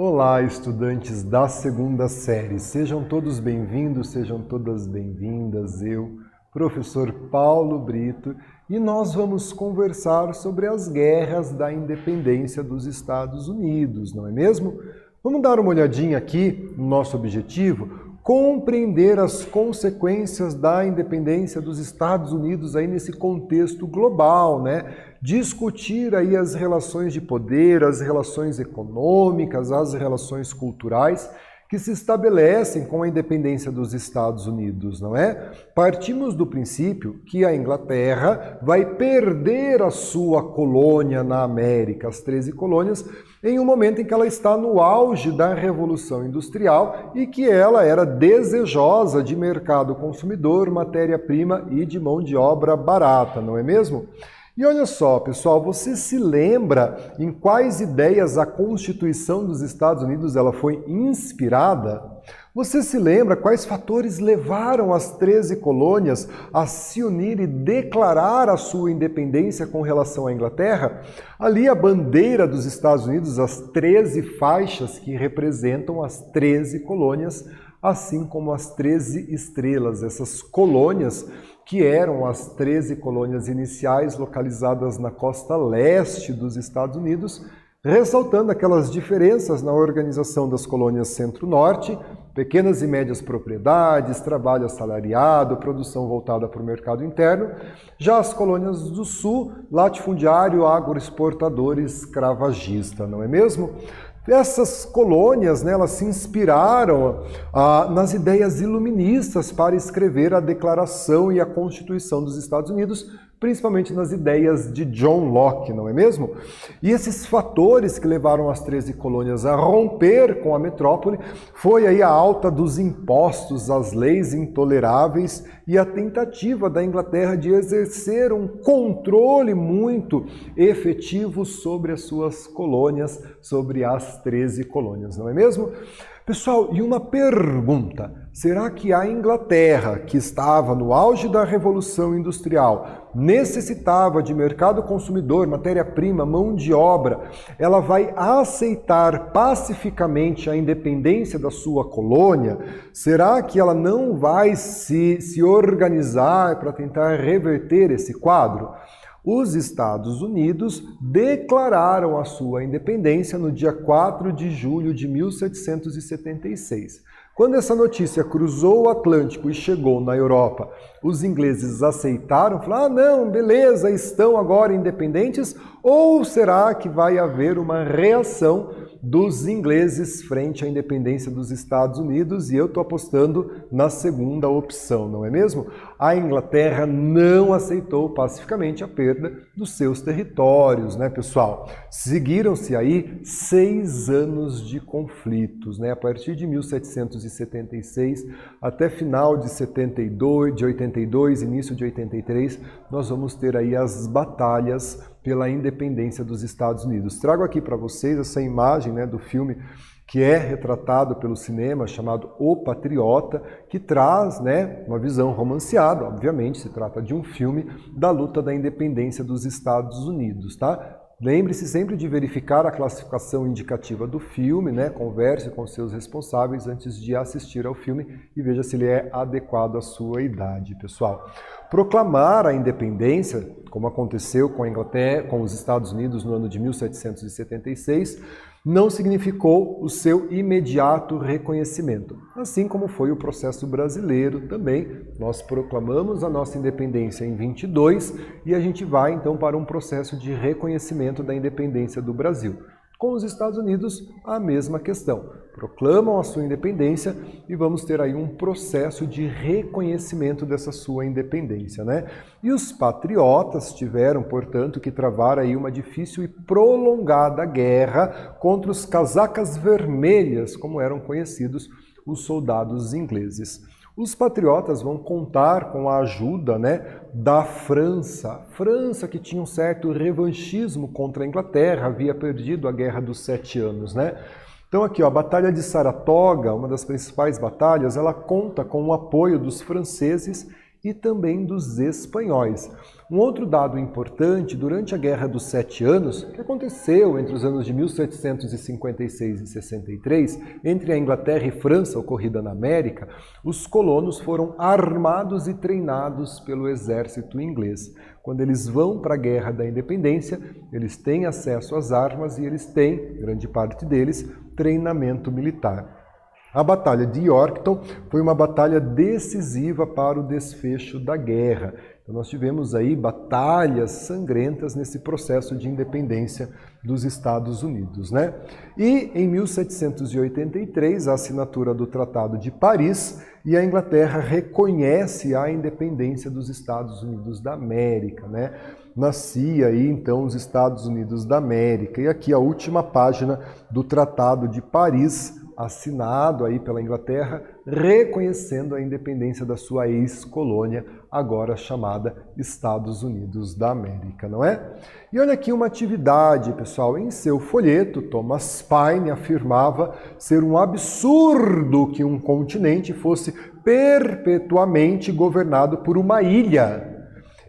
Olá, estudantes da segunda série. Sejam todos bem-vindos, sejam todas bem-vindas. Eu, professor Paulo Brito, e nós vamos conversar sobre as guerras da independência dos Estados Unidos, não é mesmo? Vamos dar uma olhadinha aqui no nosso objetivo, compreender as consequências da independência dos Estados Unidos aí nesse contexto global, né? Discutir aí as relações de poder, as relações econômicas, as relações culturais que se estabelecem com a independência dos Estados Unidos, não é? Partimos do princípio que a Inglaterra vai perder a sua colônia na América, as 13 colônias, em um momento em que ela está no auge da Revolução Industrial e que ela era desejosa de mercado consumidor, matéria-prima e de mão de obra barata, não é mesmo? E olha só, pessoal, você se lembra em quais ideias a Constituição dos Estados Unidos ela foi inspirada? Você se lembra quais fatores levaram as 13 colônias a se unir e declarar a sua independência com relação à Inglaterra? Ali a bandeira dos Estados Unidos, as 13 faixas que representam as 13 colônias, assim como as 13 estrelas, essas colônias que eram as 13 colônias iniciais localizadas na costa leste dos Estados Unidos, ressaltando aquelas diferenças na organização das colônias centro-norte, pequenas e médias propriedades, trabalho assalariado, produção voltada para o mercado interno. Já as colônias do sul, latifundiário, agroexportador e escravagista, não é mesmo? Essas colônias, né, elas se inspiraram nas ideias iluministas para escrever a Declaração e a Constituição dos Estados Unidos, principalmente nas ideias de John Locke, não é mesmo? E esses fatores que levaram as 13 colônias a romper com a metrópole foi aí a alta dos impostos, as leis intoleráveis e a tentativa da Inglaterra de exercer um controle muito efetivo sobre as suas colônias, sobre as 13 colônias, não é mesmo? Pessoal, e uma pergunta, será que a Inglaterra, que estava no auge da Revolução Industrial, necessitava de mercado consumidor, matéria-prima, mão de obra, ela vai aceitar pacificamente a independência da sua colônia? Será que ela não vai se organizar para tentar reverter esse quadro? Os Estados Unidos declararam a sua independência no dia 4 de julho de 1776. Quando essa notícia cruzou o Atlântico e chegou na Europa, os ingleses aceitaram, falaram, não, beleza, estão agora independentes, ou será que vai haver uma reação dos ingleses frente à independência dos Estados Unidos? E eu estou apostando na segunda opção, não é mesmo? A Inglaterra não aceitou pacificamente a perda dos seus territórios, né, pessoal? Seguiram-se aí 6 anos de conflitos, né? A partir de 1776 até final de 82, início de 83, nós vamos ter aí as batalhas pela independência dos Estados Unidos. Trago aqui para vocês essa imagem, né, do filme que é retratado pelo cinema, chamado O Patriota, que traz, né, uma visão romanceada, obviamente, se trata de um filme da luta da independência dos Estados Unidos, tá? Lembre-se sempre de verificar a classificação indicativa do filme, né? Converse com seus responsáveis antes de assistir ao filme e veja se ele é adequado à sua idade, pessoal. Proclamar a independência, como aconteceu com a Inglaterra, com os Estados Unidos no ano de 1776, não significou o seu imediato reconhecimento, assim como foi o processo brasileiro também. Nós proclamamos a nossa independência em 22 e a gente vai então para um processo de reconhecimento da independência do Brasil. Com os Estados Unidos, a mesma questão. Proclamam a sua independência e vamos ter aí um processo de reconhecimento dessa sua independência, né? E os patriotas tiveram, portanto, que travar aí uma difícil e prolongada guerra contra os casacas vermelhas, como eram conhecidos os soldados ingleses. Os patriotas vão contar com a ajuda, né, da França. França que tinha um certo revanchismo contra a Inglaterra, havia perdido a Guerra dos 7 Anos, né? Então aqui, ó, a Batalha de Saratoga, uma das principais batalhas, ela conta com o apoio dos franceses e também dos espanhóis. Um outro dado importante, durante a Guerra dos 7 Anos, que aconteceu entre os anos de 1756 e 63, entre a Inglaterra e França, ocorrida na América, os colonos foram armados e treinados pelo exército inglês. Quando eles vão para a Guerra da Independência, eles têm acesso às armas e eles têm, grande parte deles, treinamento militar. A Batalha de Yorktown foi uma batalha decisiva para o desfecho da guerra. Então, nós tivemos aí batalhas sangrentas nesse processo de independência dos Estados Unidos, né? E em 1783, a assinatura do Tratado de Paris, e a Inglaterra reconhece a independência dos Estados Unidos da América, né? Nascia aí então os Estados Unidos da América. E aqui a última página do Tratado de Paris, assinado aí pela Inglaterra, reconhecendo a independência da sua ex-colônia, agora chamada Estados Unidos da América, não é? E olha aqui uma atividade, pessoal. Em seu folheto, Thomas Paine afirmava ser um absurdo que um continente fosse perpetuamente governado por uma ilha.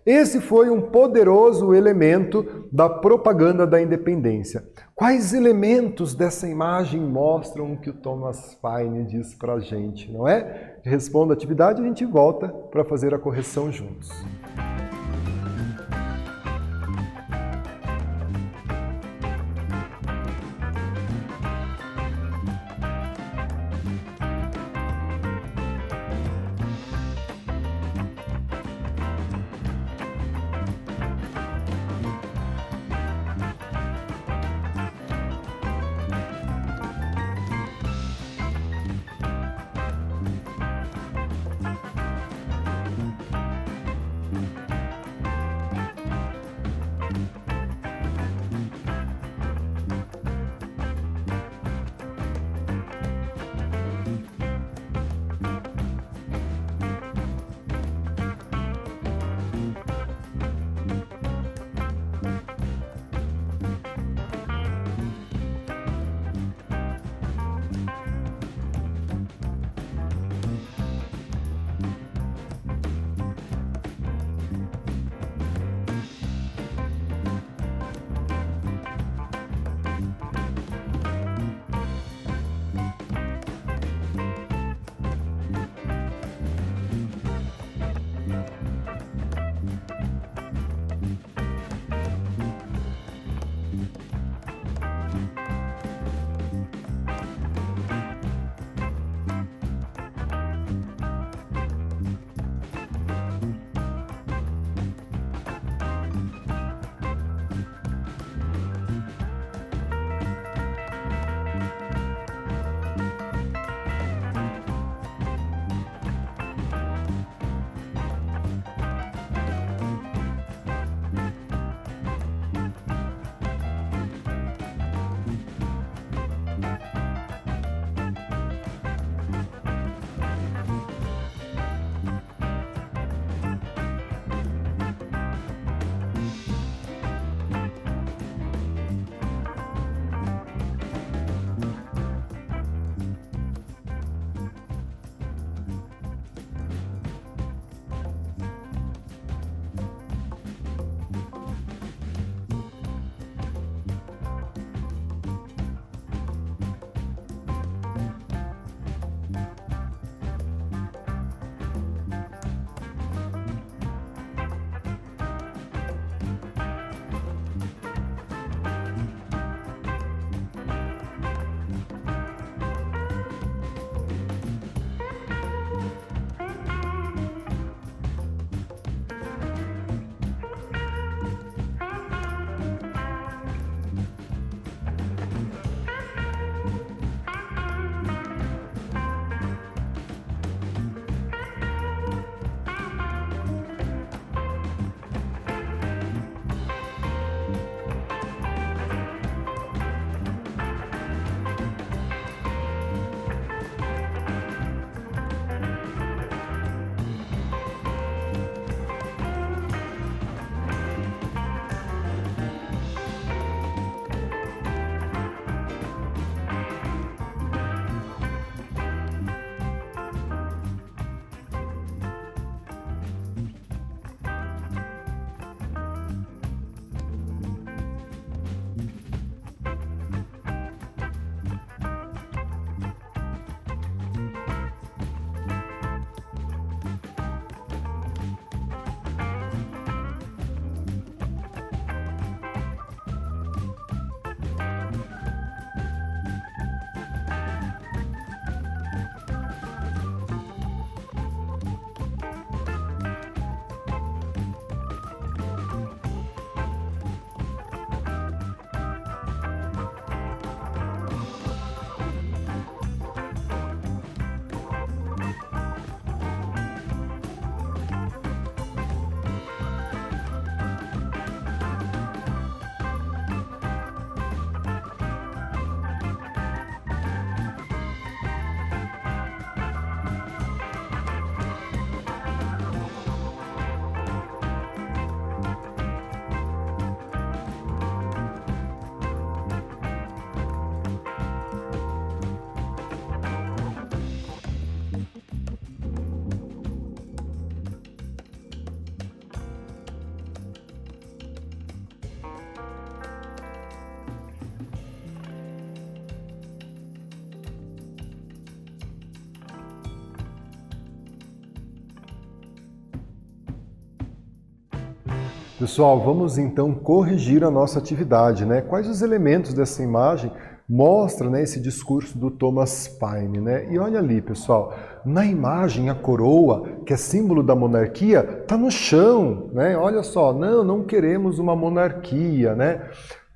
Esse foi um poderoso elemento da propaganda da independência. Quais elementos dessa imagem mostram o que o Thomas Paine diz para a gente, não é? Responda a atividade e a gente volta para fazer a correção juntos. Pessoal, vamos então corrigir a nossa atividade, né? Quais os elementos dessa imagem mostram, né, esse discurso do Thomas Paine, né? E olha ali, pessoal, na imagem a coroa, que é símbolo da monarquia, está no chão, né? Olha só, não queremos uma monarquia, né?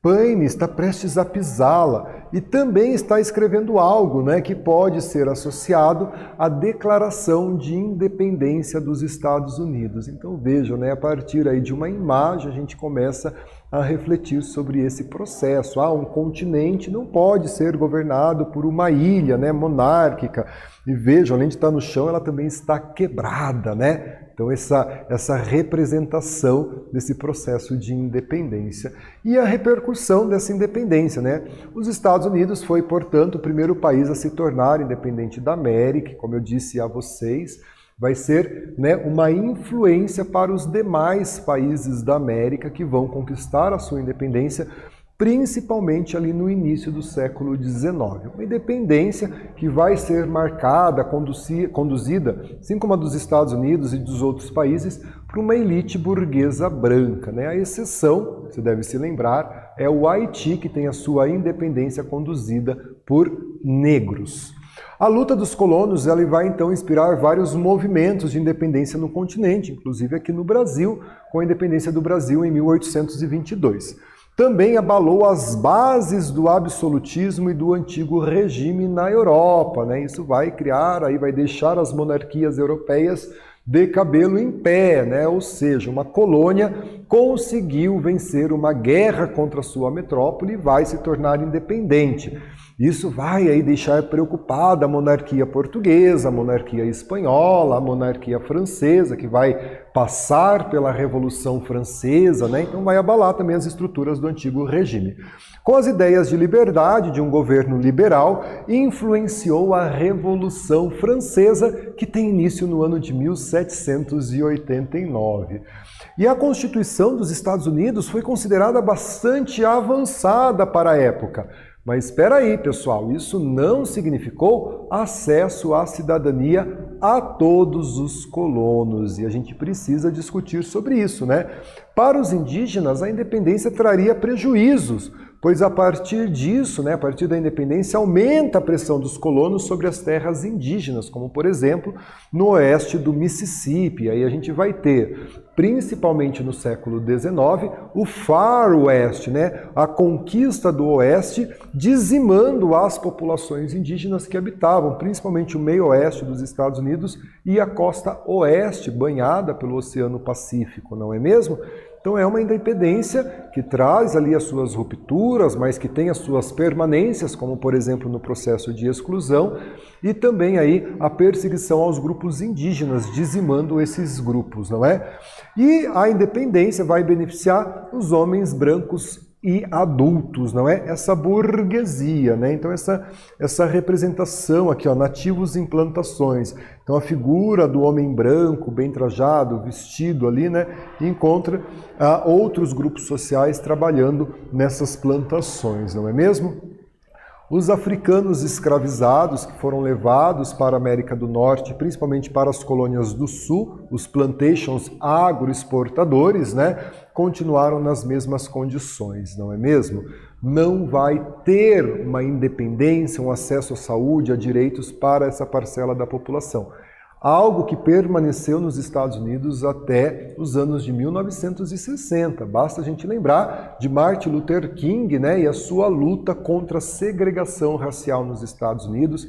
Paine está prestes a pisá-la e também está escrevendo algo, né, que pode ser associado à Declaração de Independência dos Estados Unidos. Então vejam, né, a partir aí de uma imagem a gente começa a refletir sobre esse processo. Um continente não pode ser governado por uma ilha, né, monárquica. E vejam, além de estar no chão, ela também está quebrada, né? Então essa representação desse processo de independência. E a repercussão dessa independência, né? Os Estados Unidos foi, portanto, o primeiro país a se tornar independente da América, como eu disse a vocês, vai ser, né, uma influência para os demais países da América que vão conquistar a sua independência, principalmente ali no início do século XIX. Uma independência que vai ser marcada, conduzida, assim como a dos Estados Unidos e dos outros países, por uma elite burguesa branca, né? A exceção, você deve se lembrar, é o Haiti, que tem a sua independência conduzida por negros. A luta dos colonos ela vai então inspirar vários movimentos de independência no continente, inclusive aqui no Brasil, com a independência do Brasil em 1822. Também abalou as bases do absolutismo e do antigo regime na Europa, né? Isso vai criar, aí vai deixar as monarquias europeias de cabelo em pé, né? Ou seja, uma colônia conseguiu vencer uma guerra contra a sua metrópole e vai se tornar independente. Isso vai aí deixar preocupada a monarquia portuguesa, a monarquia espanhola, a monarquia francesa, que vai passar pela Revolução Francesa, né? Então vai abalar também as estruturas do antigo regime. Com as ideias de liberdade, de um governo liberal, influenciou a Revolução Francesa, que tem início no ano de 1789. E a Constituição dos Estados Unidos foi considerada bastante avançada para a época. Mas espera aí, pessoal, isso não significou acesso à cidadania a todos os colonos. E a gente precisa discutir sobre isso, né? Para os indígenas, a independência traria prejuízos, pois a partir disso, né, a partir da independência, aumenta a pressão dos colonos sobre as terras indígenas, como, por exemplo, no oeste do Mississippi. Aí a gente vai ter, principalmente no século XIX, o Far West, né, a conquista do oeste, dizimando as populações indígenas que habitavam, principalmente o meio oeste dos Estados Unidos e a costa oeste, banhada pelo Oceano Pacífico, não é mesmo? Então é uma independência que traz ali as suas rupturas, mas que tem as suas permanências, como por exemplo no processo de exclusão, e também aí a perseguição aos grupos indígenas, dizimando esses grupos, não é? E a independência vai beneficiar os homens brancos e adultos, não é? Essa burguesia, né? Então essa representação aqui, ó, nativos em plantações. Então a figura do homem branco, bem trajado, vestido ali, né? Encontra outros grupos sociais trabalhando nessas plantações, não é mesmo? Os africanos escravizados que foram levados para a América do Norte, principalmente para as colônias do Sul, os plantations agroexportadores, né, continuaram nas mesmas condições, não é mesmo? Não vai ter uma independência, um acesso à saúde, a direitos para essa parcela da população. Algo que permaneceu nos Estados Unidos até os anos de 1960. Basta a gente lembrar de Martin Luther King, né, e a sua luta contra a segregação racial nos Estados Unidos.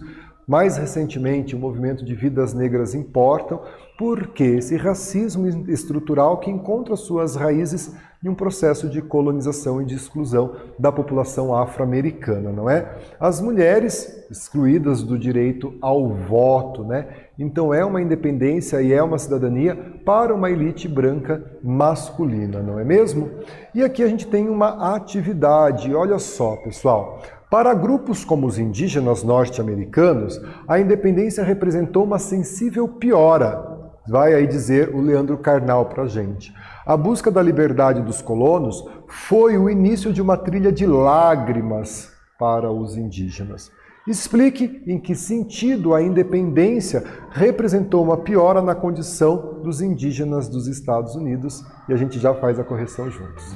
Mais recentemente, o movimento de vidas negras importam, porque esse racismo estrutural que encontra suas raízes em um processo de colonização e de exclusão da população afro-americana, não é? As mulheres excluídas do direito ao voto, né? Então é uma independência e é uma cidadania para uma elite branca masculina, não é mesmo? E aqui a gente tem uma atividade, olha só, pessoal. Para grupos como os indígenas norte-americanos, a independência representou uma sensível piora. Vai aí dizer o Leandro Carnal para a gente. A busca da liberdade dos colonos foi o início de uma trilha de lágrimas para os indígenas. Explique em que sentido a independência representou uma piora na condição dos indígenas dos Estados Unidos e a gente já faz a correção juntos.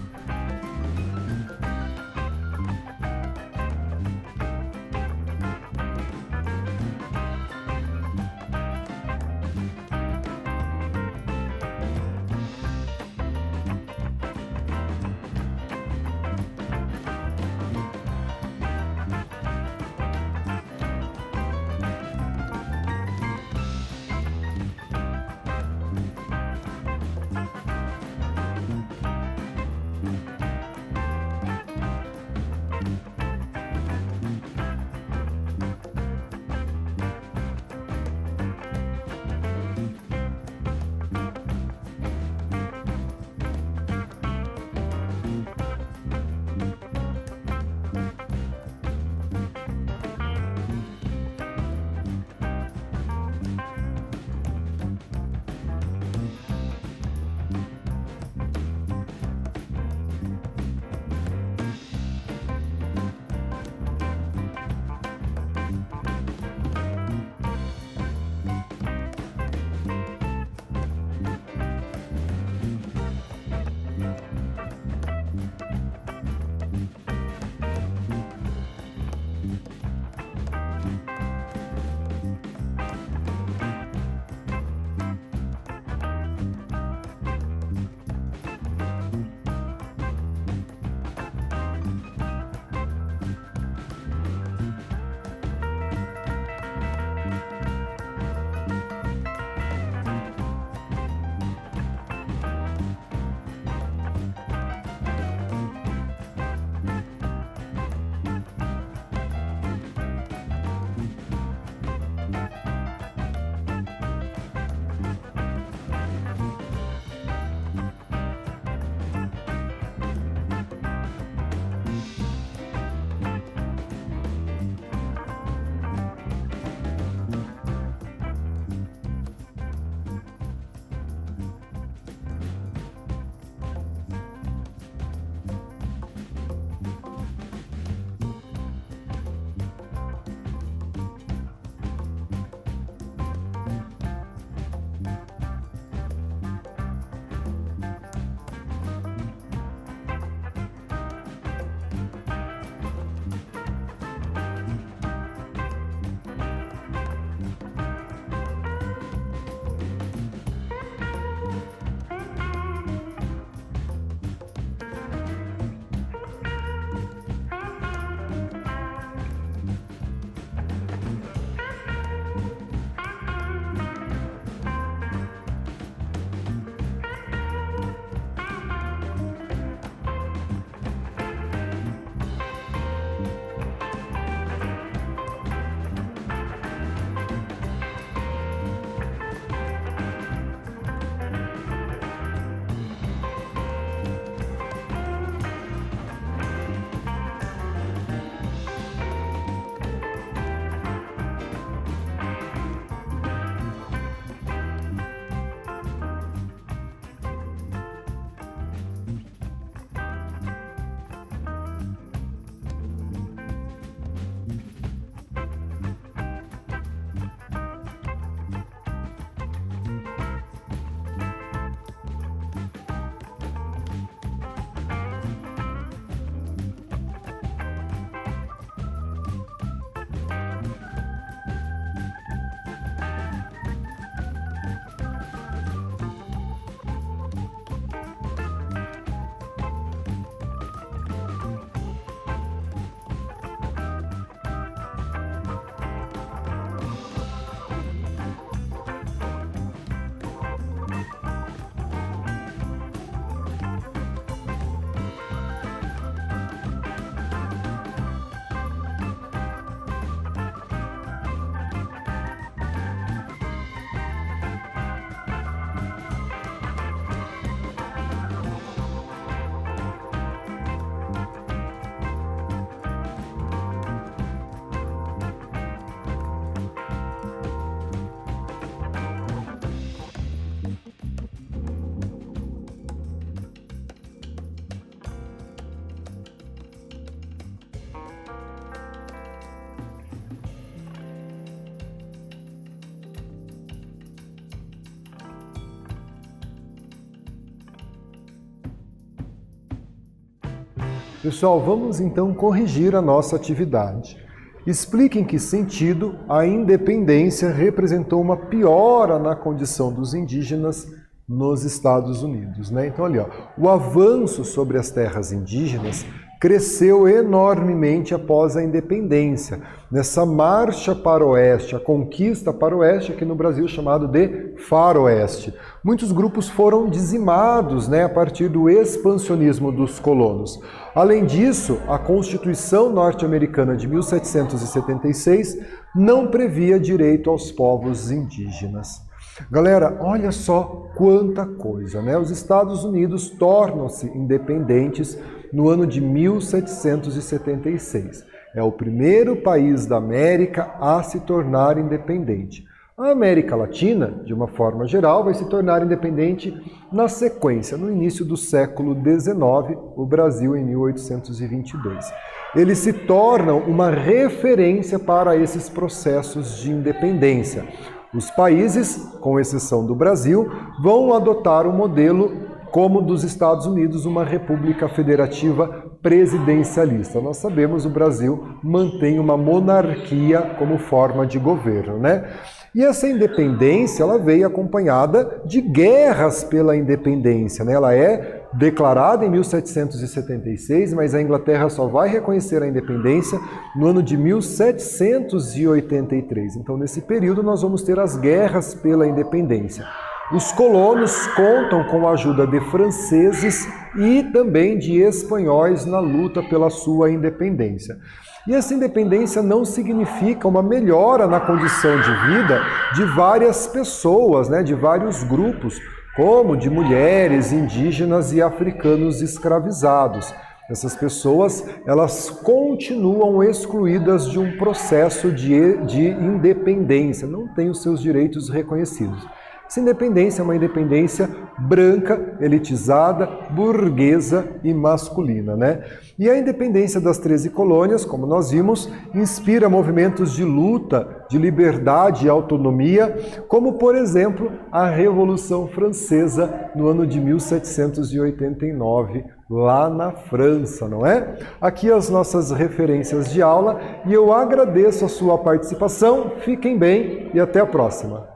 Pessoal, vamos então corrigir a nossa atividade. Explique em que sentido a independência representou uma piora na condição dos indígenas nos Estados Unidos, né? Então, ali, ó, o avanço sobre as terras indígenas cresceu enormemente após a independência, nessa marcha para o oeste, a conquista para o oeste, aqui no Brasil chamado de faroeste. Muitos grupos foram dizimados, né, a partir do expansionismo dos colonos. Além disso, a Constituição norte-americana de 1776 não previa direito aos povos indígenas. Galera, olha só quanta coisa, né? Os Estados Unidos tornam-se independentes no ano de 1776. É o primeiro país da América a se tornar independente. A América Latina, de uma forma geral, vai se tornar independente na sequência, no início do século XIX, o Brasil em 1822. Eles se tornam uma referência para esses processos de independência. Os países, com exceção do Brasil, vão adotar o modelo como dos Estados Unidos, uma república federativa presidencialista. Nós sabemos que o Brasil mantém uma monarquia como forma de governo, né? E essa independência, ela veio acompanhada de guerras pela independência, né? Ela é declarada em 1776, mas a Inglaterra só vai reconhecer a independência no ano de 1783. Então, nesse período, nós vamos ter as guerras pela independência. Os colonos contam com a ajuda de franceses e também de espanhóis na luta pela sua independência. E essa independência não significa uma melhora na condição de vida de várias pessoas, né, de vários grupos, como de mulheres, indígenas e africanos escravizados. Essas pessoas, elas continuam excluídas de um processo de independência, não têm os seus direitos reconhecidos. Essa independência é uma independência branca, elitizada, burguesa e masculina, né? E a independência das 13 colônias, como nós vimos, inspira movimentos de luta, de liberdade e autonomia, como, por exemplo, a Revolução Francesa no ano de 1789, lá na França, não é? Aqui as nossas referências de aula e eu agradeço a sua participação. Fiquem bem e até a próxima.